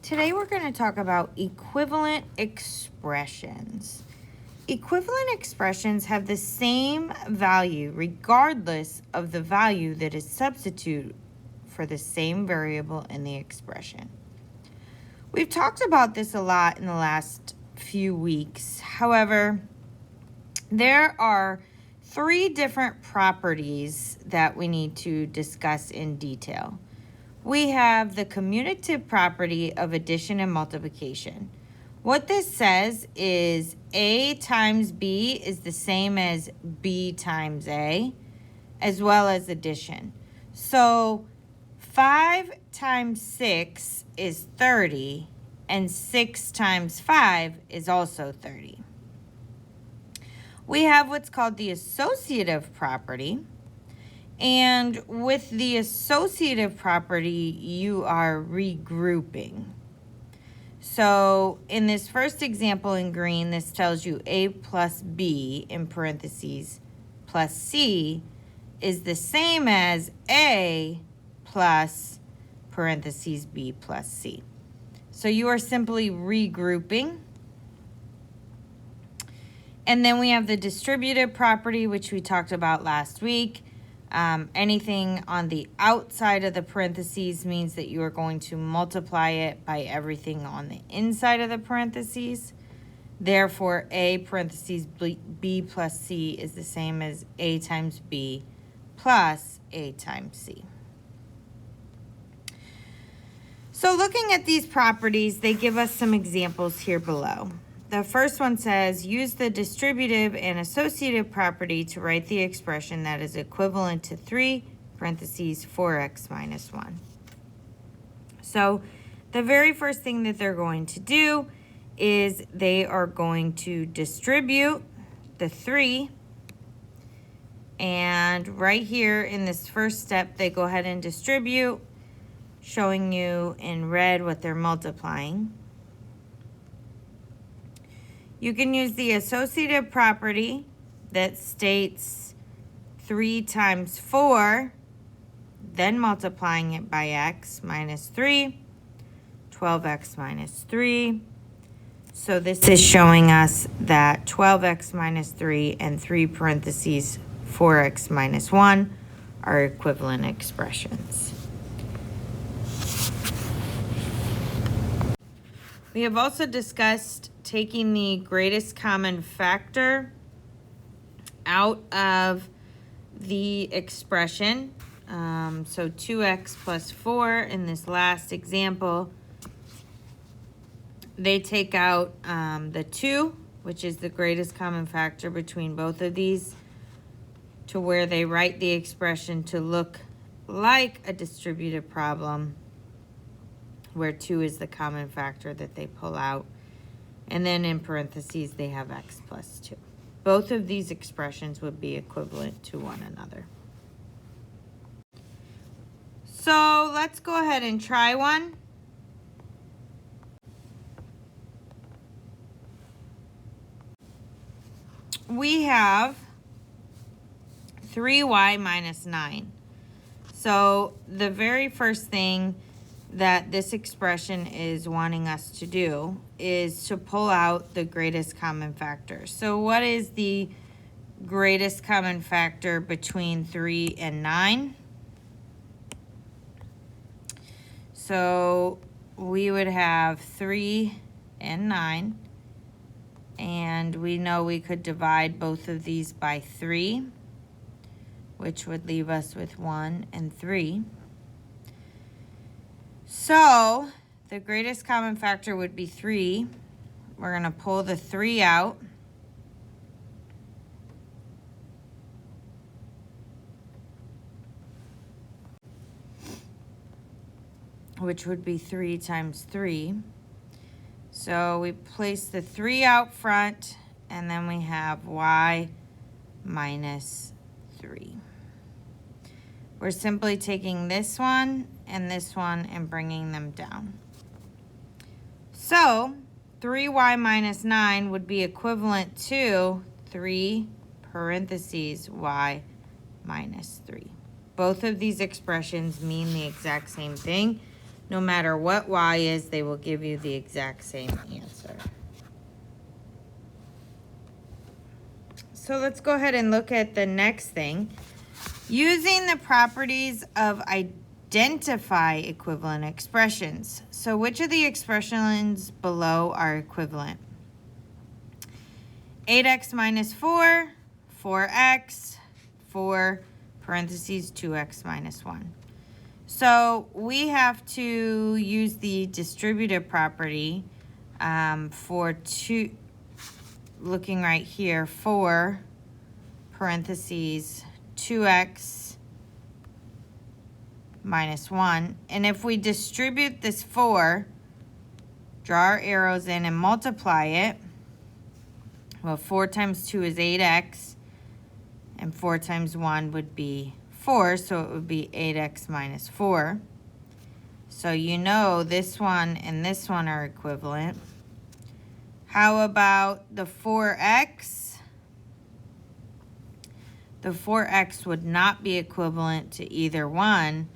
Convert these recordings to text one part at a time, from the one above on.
Today we're going to talk about equivalent expressions. Equivalent expressions have the same value regardless of the value that is substituted for the same variable in the expression. We've talked about this a lot in the last few weeks. However, there are three different properties that we need to discuss in detail. We have the commutative property of addition and multiplication. What this says is A times B is the same as B times A, as well as addition. So 5 times 6 is 30, and 6 times 5 is also 30. We have what's called the associative property. And with the associative property, you are regrouping. So in this first example in green, this tells you A plus B, in parentheses, plus C is the same as A plus, parentheses, B plus C. So you are simply regrouping. And then we have the distributive property, which we talked about last week. Anything on the outside of the parentheses means that you are going to multiply it by everything on the inside of the parentheses. Therefore, A parentheses B plus C is the same as A times B plus A times C. So looking at these properties, they give us some examples here below. The first one says, use the distributive and associative property to write the expression that is equivalent to 3, parentheses, 4x minus 1. So the very first thing that they're going to do is they are going to distribute the 3. And right here in this first step, they go ahead and distribute, showing you in red what they're multiplying. You can use the associative property that states 3 times 4, then multiplying it by x minus 3, 12x minus 3. So this is showing us that 12x minus 3 and 3 parentheses 4x minus 1 are equivalent expressions. We have also discussed taking the greatest common factor out of the expression. So 2x plus 4 in this last example, they take out the 2, which is the greatest common factor between both of these, to where they write the expression to look like a distributive problem, where 2 is the common factor that they pull out. And then in parentheses, they have x plus 2. Both of these expressions would be equivalent to one another. So let's go ahead and try one. We have 3y minus 9. So the very first thing that this expression is wanting us to do is to pull out the greatest common factor. So what is the greatest common factor between 3 and 9? So we would have 3 and 9, and we know we could divide both of these by 3, which would leave us with 1 and 3. So the greatest common factor would be 3. We're going to pull the 3 out. Which would be 3 times 3. So we place the 3 out front, and then we have y minus 3. We're simply taking this one and bringing them down. So 3y minus 9 would be equivalent to 3 parentheses y minus 3. Both of these expressions mean the exact same thing. no matter what y is, they will give you the exact same answer. So let's go ahead and look at the next thing. Using the properties of identify equivalent expressions. So which of the expressions below are equivalent? 8x minus 4, 4x, 4, parentheses, 2x minus 1. So we have to use the distributive property for looking right here, 4, parentheses, 2x minus 1. And if we distribute this 4, draw our arrows in and multiply it, well, 4 times 2 is 8x, and 4 times 1 would be 4, so it would be 8x minus 4. So you know this one and this one are equivalent. How about the 4x? The 4x would not be equivalent to either one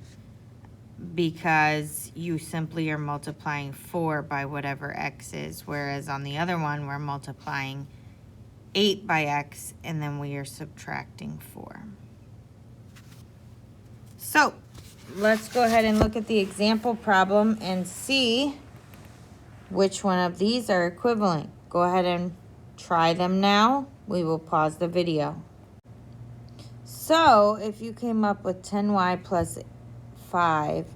because you simply are multiplying 4 by whatever x is, whereas on the other one we're multiplying 8 by x and then we are subtracting 4. So let's go ahead and look at the example problem and see which one of these are equivalent. Go ahead and try them now. We will pause the video. So if you came up with 10y plus 5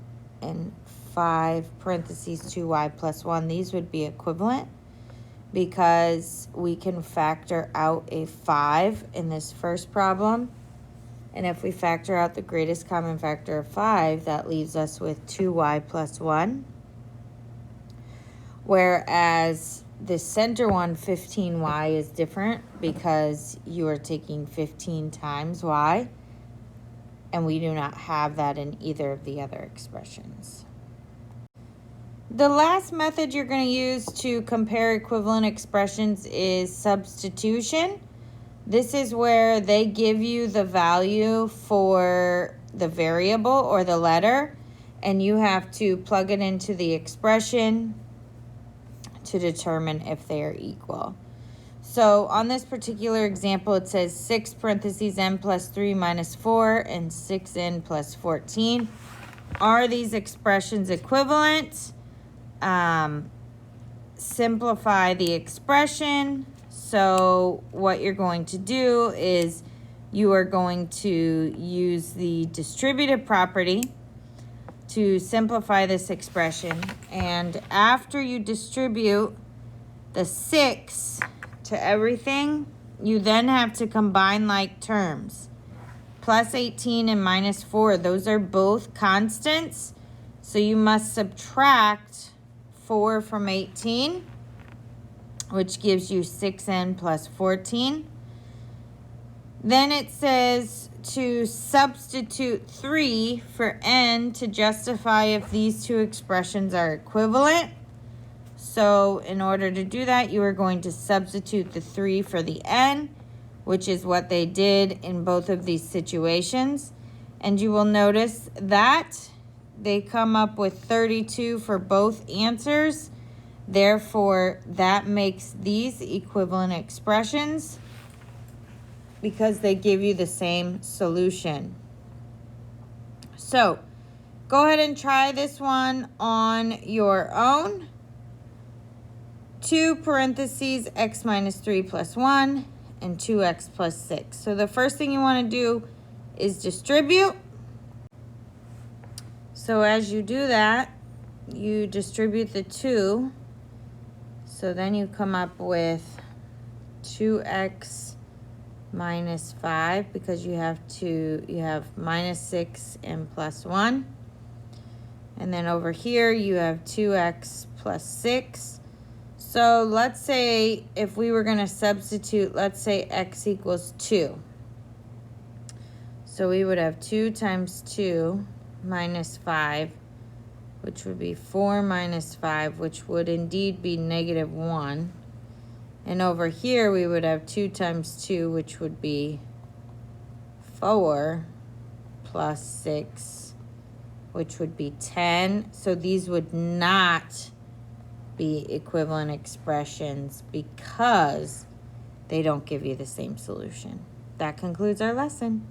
and 5 parentheses 2y plus 1, these would be equivalent because we can factor out a 5 in this first problem. And if we factor out the greatest common factor of 5, that leaves us with 2y plus 1. Whereas the center one, 15y, is different because you are taking 15 times y, and we do not have that in either of the other expressions. The last method you're going to use to compare equivalent expressions is substitution. This is where they give you the value for the variable or the letter, and you have to plug it into the expression to determine if they are equal. So on this particular example, it says 6 parentheses n plus 3 minus 4 and 6n plus 14. Are these expressions equivalent? Simplify the expression. So what you're going to do is you are going to use the distributive property to simplify this expression. And after you distribute the 6 to everything, you then have to combine like terms. Plus 18 and minus 4, those are both constants. So you must subtract 4 from 18, which gives you 6n plus 14. Then it says to substitute 3 for n to justify if these two expressions are equivalent. So in order to do that, you are going to substitute the 3 for the n, which is what they did in both of these situations. And you will notice that they come up with 32 for both answers. Therefore, that makes these equivalent expressions because they give you the same solution. So, go ahead and try this one on your own. 2 parentheses x minus 3 plus 1 and 2x plus 6. So the first thing you want to do is distribute. So as you do that, you distribute the 2. So then you come up with 2x minus 5 because you have minus 6 and plus 1. And then over here you have 2x plus 6. So let's say if we were going to substitute, let's say x equals 2. So we would have 2 times 2 minus 5, which would be 4 minus 5, which would indeed be negative 1. And over here, we would have 2 times 2, which would be 4 plus 6, which would be 10. So these would not be equivalent expressions because they don't give you the same solution. That concludes our lesson.